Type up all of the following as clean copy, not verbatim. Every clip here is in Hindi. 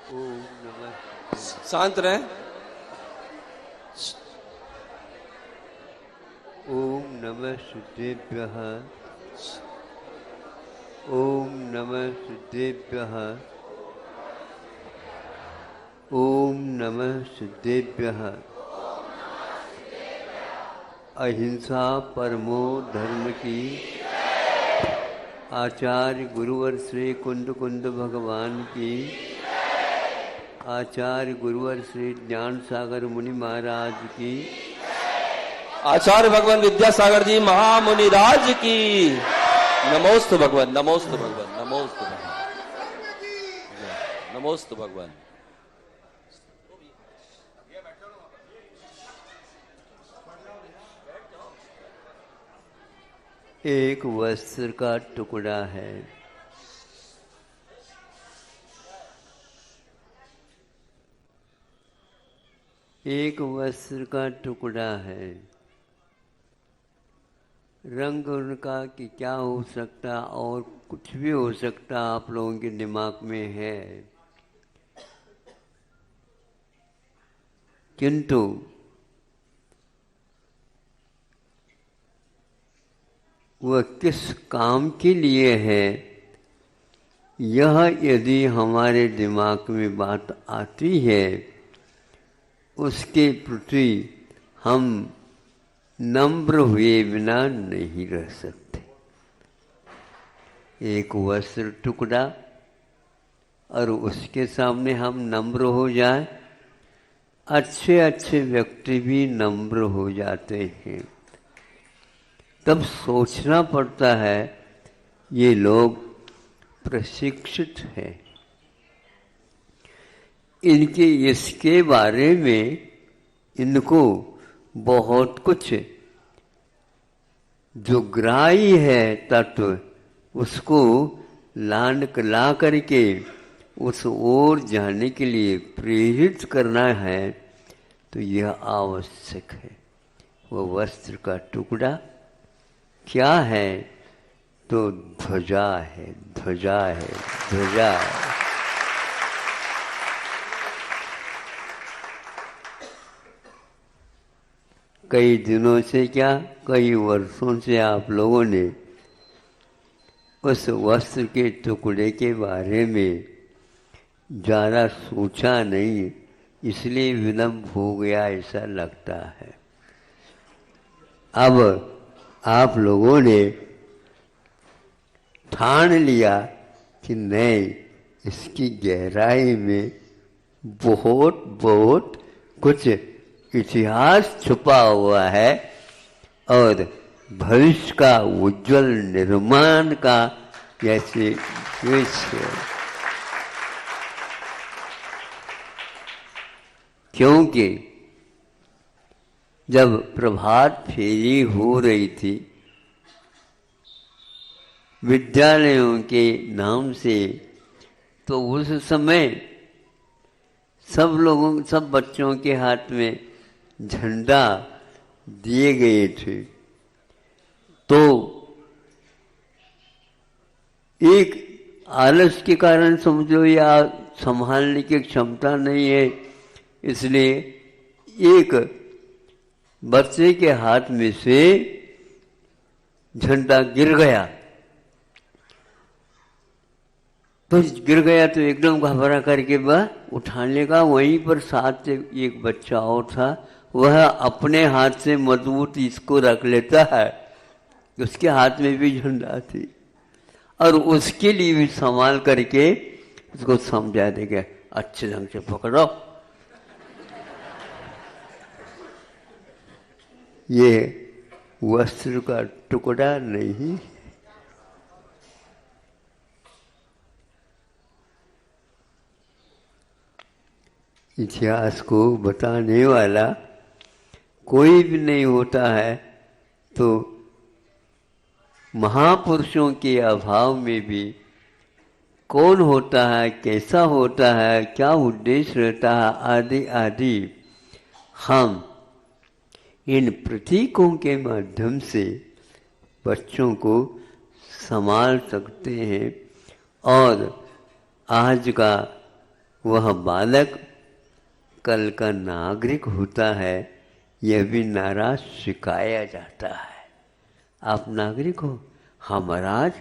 ओम नमः। शांत रहे। ओम नमः सिद्धेभ्यः। ओम नमः सिद्धेभ्यः। ओम नमः सिद्धेभ्यः। अहिंसा परमो धर्म की। आचार्य गुरुवर श्री कुंद कुंद भगवान की। आचार्य गुरुवर श्री ज्ञान सागर मुनि महाराज की। आचार्य भगवान विद्यासागर जी महामुनि राज की। नमोस्तु भगवान, नमोस्तु भगवान, नमोस्तु भगवान, नमोस्तु भगवान। एक वस्त्र का टुकड़ा है। एक वस्त्र का टुकड़ा है। रंग उनका कि क्या हो सकता और कुछ भी हो सकता आप लोगों के दिमाग में है, किंतु वह किस काम के लिए है, यह यदि हमारे दिमाग में बात आती है, उसके प्रति हम नम्र हुए बिना नहीं रह सकते। एक वस्त्र टुकड़ा और उसके सामने हम नम्र हो जाए, अच्छे अच्छे व्यक्ति भी नम्र हो जाते हैं। तब सोचना पड़ता है ये लोग प्रशिक्षित हैं, इनके इसके बारे में इनको बहुत कुछ जो ग्राही है तत्व, उसको ला करके उस ओर जाने के लिए प्रेरित करना है, तो यह आवश्यक है। वह वस्त्र का टुकड़ा क्या है? तो ध्वजा है, ध्वजा है, ध्वजा है। कई दिनों से क्या, कई वर्षों से आप लोगों ने उस वस्त्र के टुकड़े के बारे में ज़्यादा सोचा नहीं, इसलिए विलंब हो गया ऐसा लगता है। अब आप लोगों ने ठान लिया कि नहीं, इसकी गहराई में बहुत बहुत कुछ इतिहास छुपा हुआ है और भविष्य का उज्जवल निर्माण का जैसे विषय। क्योंकि जब प्रभात फेरी हो रही थी विद्यालयों के नाम से, तो उस समय सब बच्चों के हाथ में झंडा दिए गए थे। तो एक आलस के कारण समझो या संभालने की क्षमता नहीं है, इसलिए एक बच्चे के हाथ में से झंडा गिर गया। तो गिर गया तो एकदम घबरा करके वह उठाने का, वहीं पर साथ से एक बच्चा और था, वह अपने हाथ से मजबूत इसको रख लेता है, उसके हाथ में भी झंडा थी और उसके लिए भी संभाल करके उसको समझा देगा, अच्छे ढंग से पकड़ो। ये वस्त्र का टुकड़ा नहीं, इतिहास को बताने वाला कोई भी नहीं होता है, तो महापुरुषों के अभाव में भी कौन होता है, कैसा होता है, क्या उद्देश्य रहता है, आदि आदि हम इन प्रतीकों के माध्यम से बच्चों को संभाल सकते हैं। और आज का वह बालक कल का नागरिक होता है, यह भी नारा सिखाया जाता है। आप नागरिक हो? हाँ महाराज,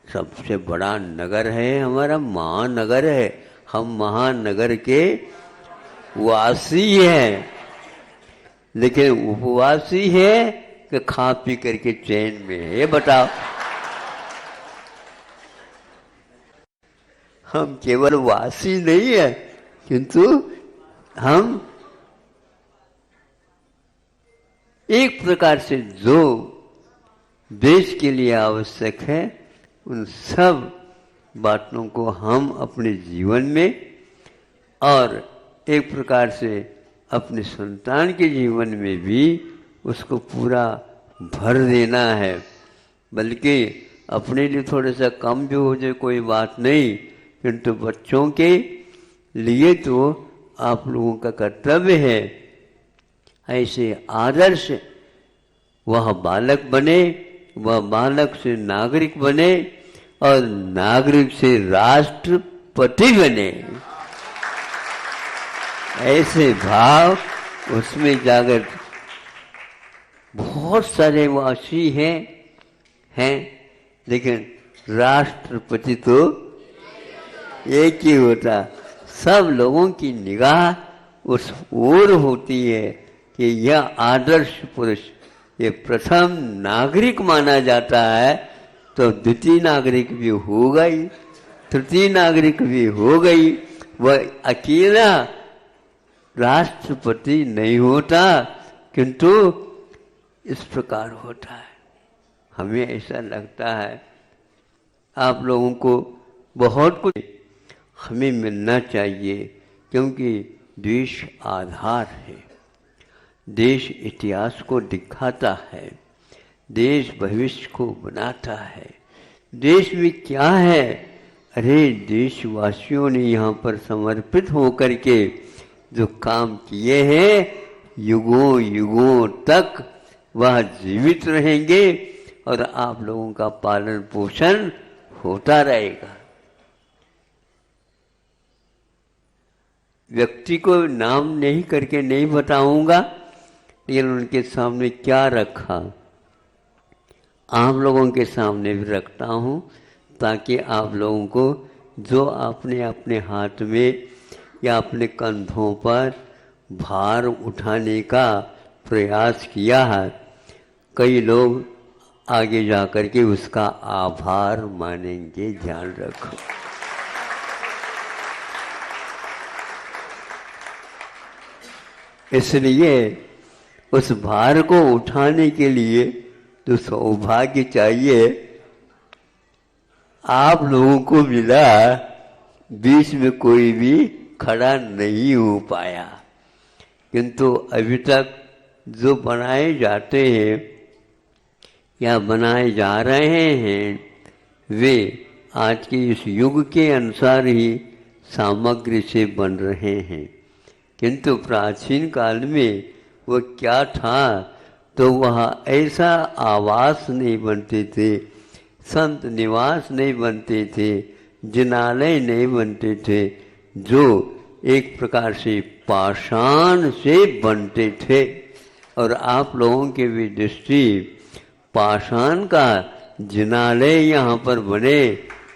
सबसे बड़ा नगर है हमारा, महानगर है, हम महानगर के वासी हैं। लेकिन उपवासी है कि खा पी करके चैन में है, ये बताओ। हम केवल वासी नहीं है, किंतु हम एक प्रकार से जो देश के लिए आवश्यक है उन सब बातों को हम अपने जीवन में और एक प्रकार से अपने संतान के जीवन में भी उसको पूरा भर देना है। बल्कि अपने लिए थोड़ा सा कम भी हो जाए कोई बात नहीं, किंतु बच्चों के लिए तो आप लोगों का कर्तव्य है ऐसे आदर्श वह बालक बने, वह बालक से नागरिक बने और नागरिक से राष्ट्रपति बने। ऐसे भाव उसमें जागर बहुत सारे वासी हैं, लेकिन राष्ट्रपति तो एक ही होता। सब लोगों की निगाह उस ओर होती है कि यह आदर्श पुरुष ये प्रथम नागरिक माना जाता है, तो द्वितीय नागरिक भी हो गई, तृतीय नागरिक भी हो गई। वह अकेला राष्ट्रपति नहीं होता, किंतु इस प्रकार होता है। हमें ऐसा लगता है आप लोगों को बहुत कुछ हमें मिलना चाहिए, क्योंकि देश आधार है, देश इतिहास को दिखाता है, देश भविष्य को बनाता है। देश में क्या है? अरे देशवासियों ने यहाँ पर समर्पित होकर के जो काम किए हैं, युगों युगों तक वह जीवित रहेंगे और आप लोगों का पालन पोषण होता रहेगा। व्यक्ति को नाम नहीं करके नहीं बताऊंगा, लेकिन उनके सामने क्या रखा आप लोगों के सामने भी रखता हूँ, ताकि आप लोगों को जो आपने अपने हाथ में या अपने कंधों पर भार उठाने का प्रयास किया है, कई लोग आगे जाकर के उसका आभार मानेंगे, ध्यान रखो। इसलिए उस भार को उठाने के लिए तो सौभाग्य चाहिए। आप लोगों को मिला, बीच में कोई भी खड़ा नहीं हो पाया, किंतु अभी तक जो बनाए जाते हैं या बनाए जा रहे हैं, वे आज के इस युग के अनुसार ही सामग्री से बन रहे हैं। किंतु प्राचीन काल में वह क्या था, तो वह ऐसा आवास नहीं बनते थे, संत निवास नहीं बनते थे, जिनालय नहीं बनते थे, जो एक प्रकार से पाषाण से बनते थे। और आप लोगों के भी दृष्टि पाषाण का जिनालय यहाँ पर बने,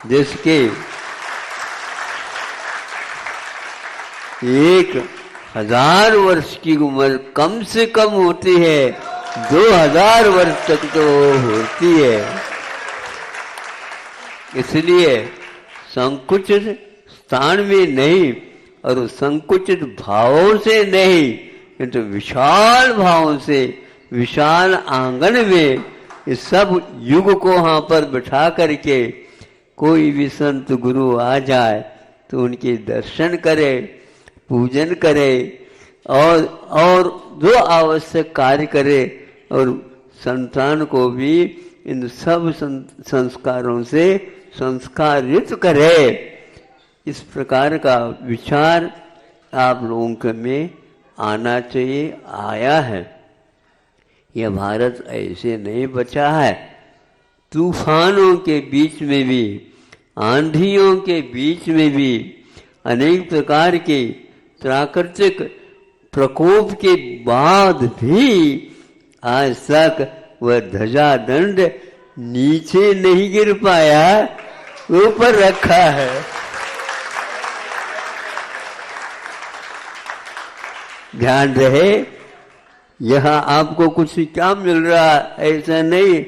जिसके 1000 वर्ष की उम्र कम से कम होती है, 2000 वर्ष तक तो होती है। इसलिए संकुचित स्थान में नहीं और संकुचित भावों से नहीं, किंतु विशाल भावों से विशाल आंगन में इस सब युग को वहाँ पर बिठा करके कोई भी संत गुरु आ जाए तो उनके दर्शन करे, पूजन करे और जो आवश्यक कार्य करे, और संतान को भी इन सब संस्कारों से संस्कारित करे। इस प्रकार का विचार आप लोगों के में आना चाहिए, आया है। यह भारत ऐसे नहीं बचा है। तूफानों के बीच में भी, आंधियों के बीच में भी अनेक प्रकार के प्राकृतिक प्रकोप के बाद भी आज तक वह ध्वजा दंड नीचे नहीं गिर पाया, ऊपर रखा है। ध्यान रहे, यहां आपको कुछ क्या मिल रहा ऐसा नहीं,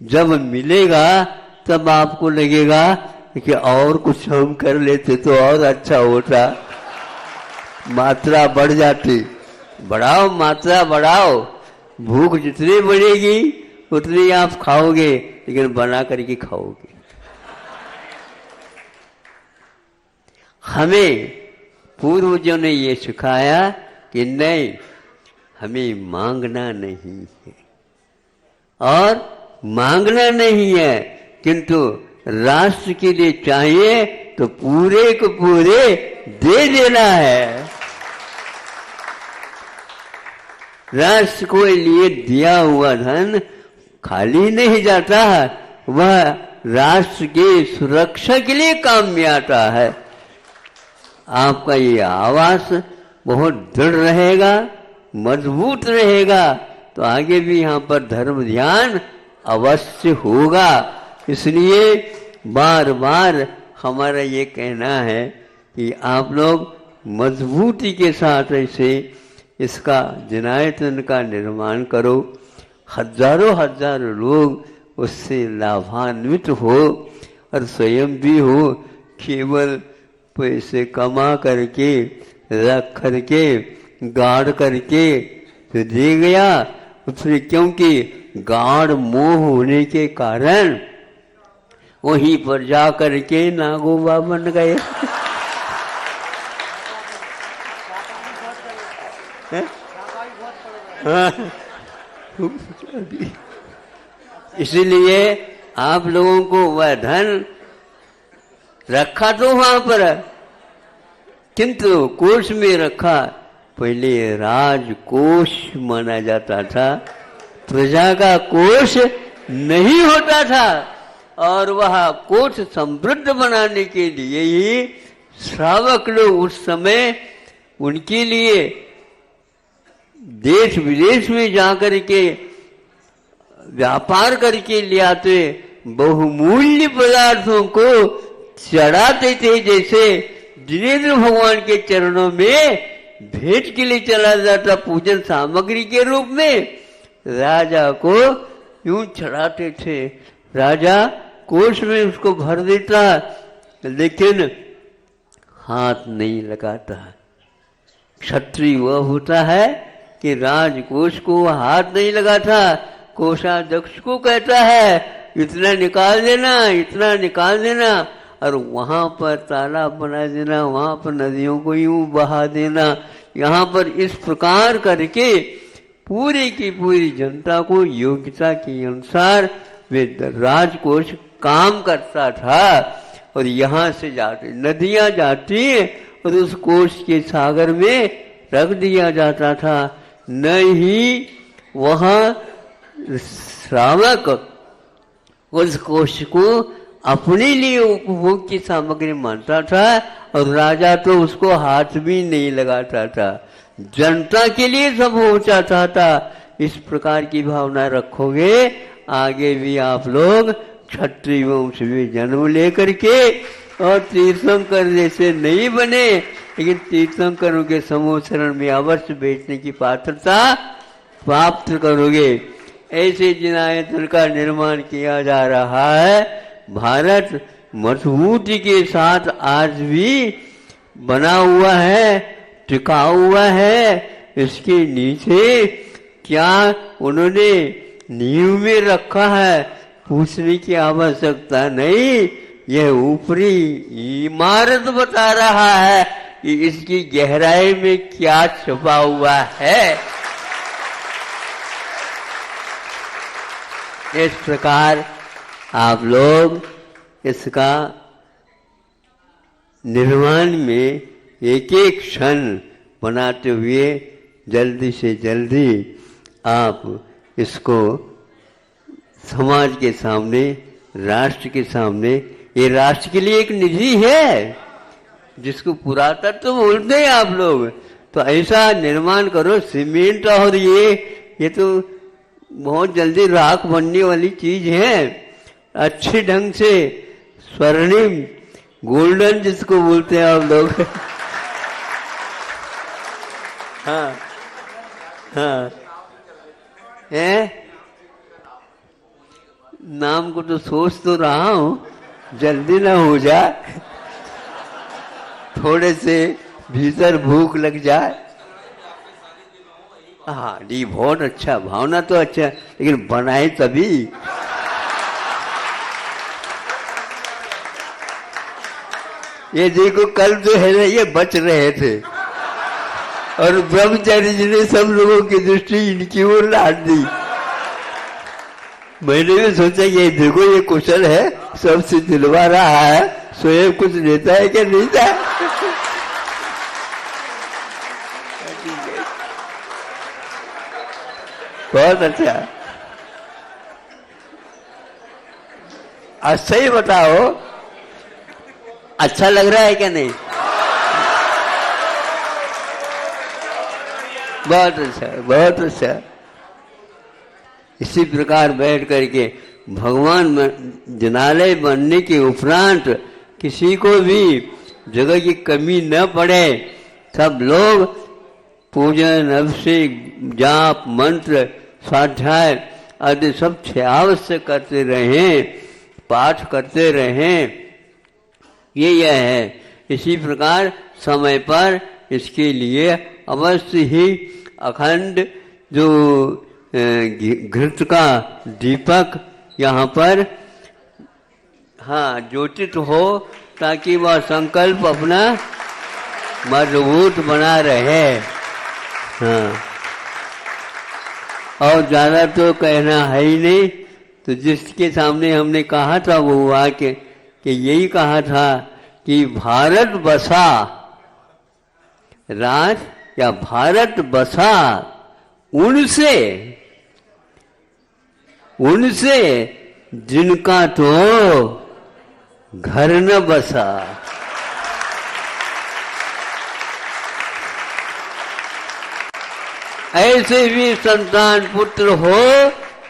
जब मिलेगा तब आपको लगेगा कि और कुछ हम कर लेते तो और अच्छा होता, मात्रा बढ़ जाती। बढ़ाओ, मात्रा बढ़ाओ, भूख जितनी बढ़ेगी उतनी आप खाओगे, लेकिन बना करके खाओगे। हमें पूर्वजों ने ये सिखाया कि नहीं, हमें मांगना नहीं है और मांगना नहीं है, किंतु राष्ट्र के लिए चाहिए तो पूरे को पूरे दे देना है। राष्ट्र को लिए दिया हुआ धन खाली नहीं जाता, वह राष्ट्र की सुरक्षा के लिए काम में आता है। आपका ये आवास बहुत दृढ़ रहेगा, मजबूत रहेगा, तो आगे भी यहाँ पर धर्म ध्यान अवश्य होगा। इसलिए बार बार हमारा ये कहना है कि आप लोग मजबूती के साथ ऐसे इसका जनायतन का निर्माण करो, हजारों हजारों लोग उससे लाभान्वित हो और स्वयं भी हो। केवल पैसे कमा करके रख करके गाड़ करके तो दे गया, उसने क्योंकि गाढ़ मोह होने के कारण वहीं पर जा करके नागोबा बन गए। इसलिए आप लोगों को वह धन रखा तो वहां पर, किंतु कोष में रखा। पहले राजकोष माना जाता था, प्रजा का कोष नहीं होता था, और वह कोष समृद्ध बनाने के लिए ही श्रावक लोग उस समय उनके लिए देश विदेश में जाकर के व्यापार करके ले आते, बहुमूल्य पदार्थों को चढ़ाते थे। जैसे जिनेंद्र भगवान के चरणों में भेंट के लिए चला जाता पूजन सामग्री के रूप में, राजा को यूं चढ़ाते थे। राजा कोष में उसको भर देता, लेकिन हाथ नहीं लगाता। क्षत्रिय वह होता है कि राजकोष को हाथ नहीं लगाता, कोषाध्यक्ष को कहता है इतना निकाल देना, इतना निकाल देना, और वहां पर तालाब बना देना, वहां पर नदियों को यूं बहा देना। यहाँ पर इस प्रकार करके पूरी की पूरी जनता को योग्यता के अनुसार वे राजकोष काम करता था। और यहाँ से जाते नदियां जाती और उस कोष के सागर में रख दिया जाता था। नहीं, वहाँ श्रावक उस कोष को अपने लिए उपभोग की सामग्री मानता था, और राजा तो उसको हाथ भी नहीं लगाता था, जनता के लिए सब हो जाता था। इस प्रकार की भावना रखोगे, आगे भी आप लोग क्षत्रिय वंश में जन्म लेकर के और तीर्थंकर जैसे नहीं बने, लेकिन तीर्थंकरों के समूह शरण में अवश्य बैठने की पात्रता प्राप्त करोगे। ऐसे जिनायतन का निर्माण किया जा रहा है। भारत मजबूती के साथ आज भी बना हुआ है, टिका हुआ है। इसके नीचे क्या उन्होंने नींव में रखा है पूछने की आवश्यकता नहीं। यह ऊपरी इमारत बता रहा है कि इसकी गहराई में क्या छुपा हुआ है। इस प्रकार आप लोग इसका निर्माण में एक एक क्षण बनाते हुए जल्दी से जल्दी आप इसको समाज के सामने, राष्ट्र के सामने, ये राष्ट्र के लिए एक निधि है, जिसको पुरातत्व बोलते हैं आप लोग, तो ऐसा निर्माण करो। सीमेंट और ये तो बहुत जल्दी राख बनने वाली चीज है। अच्छे ढंग से स्वर्णिम गोल्डन जिसको बोलते हैं आप लोग हाँ हाँ है, नाम को तो सोच तो रहा हूं, जल्दी ना हो जाए, थोड़े से भीतर भूख लग जाए। हाँ जी, बहुत अच्छा, भावना तो अच्छा, लेकिन बनाए तभी। ये देखो कल जो है ना, ये बच रहे थे और ब्रह्मचारी जी ने सब लोगों की दृष्टि इनकी ओर ला दी। मैंने भी सोचा ये देखो ये कुशल है, सबसे दिलवा रहा है, स्वयं कुछ लेता है कि नहीं था। बहुत अच्छा। अच्छा ही बताओ, अच्छा लग रहा है क्या नहीं? बहुत अच्छा, बहुत अच्छा। इसी प्रकार बैठ करके भगवान जनालय बनने के उपरांत किसी को भी जगह की कमी न पड़े, सब लोग पूजन, अभिषेक, जाप, मंत्र, स्वाध्याय आदि सब अवश्य करते रहें, पाठ करते रहें। यह है। इसी प्रकार समय पर इसके लिए अवश्य ही अखंड जो घृत का दीपक यहाँ पर हाँ ज्योतित हो, ताकि वह संकल्प अपना मजबूत बना रहे। हाँ, और ज्यादा तो कहना है ही नहीं। तो जिसके सामने हमने कहा था वो वाक्य कि यही कहा था कि भारत बसा राज या भारत बसा उनसे जिनका तो घर न बसा। ऐसे भी संतान पुत्र हो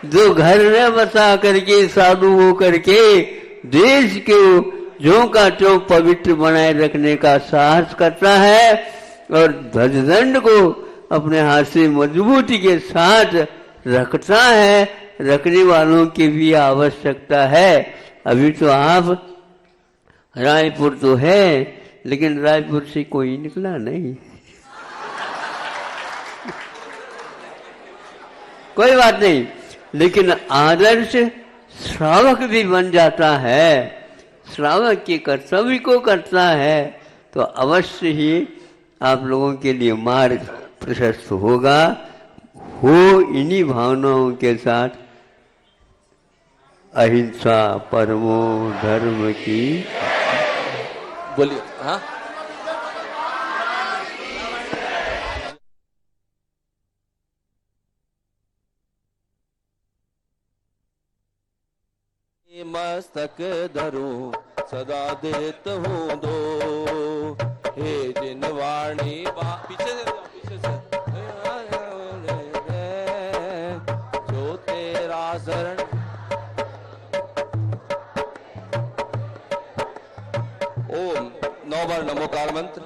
जो घर न बसा करके साधु हो करके देश के जो का त्यों पवित्र बनाए रखने का साहस करता है और ध्वजदंड को अपने हाथ से मजबूती के साथ रखता है। रखने वालों की भी आवश्यकता है। अभी तो आप रायपुर तो है, लेकिन रायपुर से कोई निकला नहीं। कोई बात नहीं, लेकिन आदर्श श्रावक भी बन जाता है, श्रावक के कर्तव्य को करता है, तो अवश्य ही आप लोगों के लिए मार्ग प्रशस्त होगा। हो इन्हीं भावनाओं के साथ अहिंसा परमो धर्म की। बोलिए। हाँ, मस्तक धरूं सदा देत हूँ दो, हे जिन वाणी पीछे से जो तेरा शरण। ओम 9 बार नमोकार मंत्र।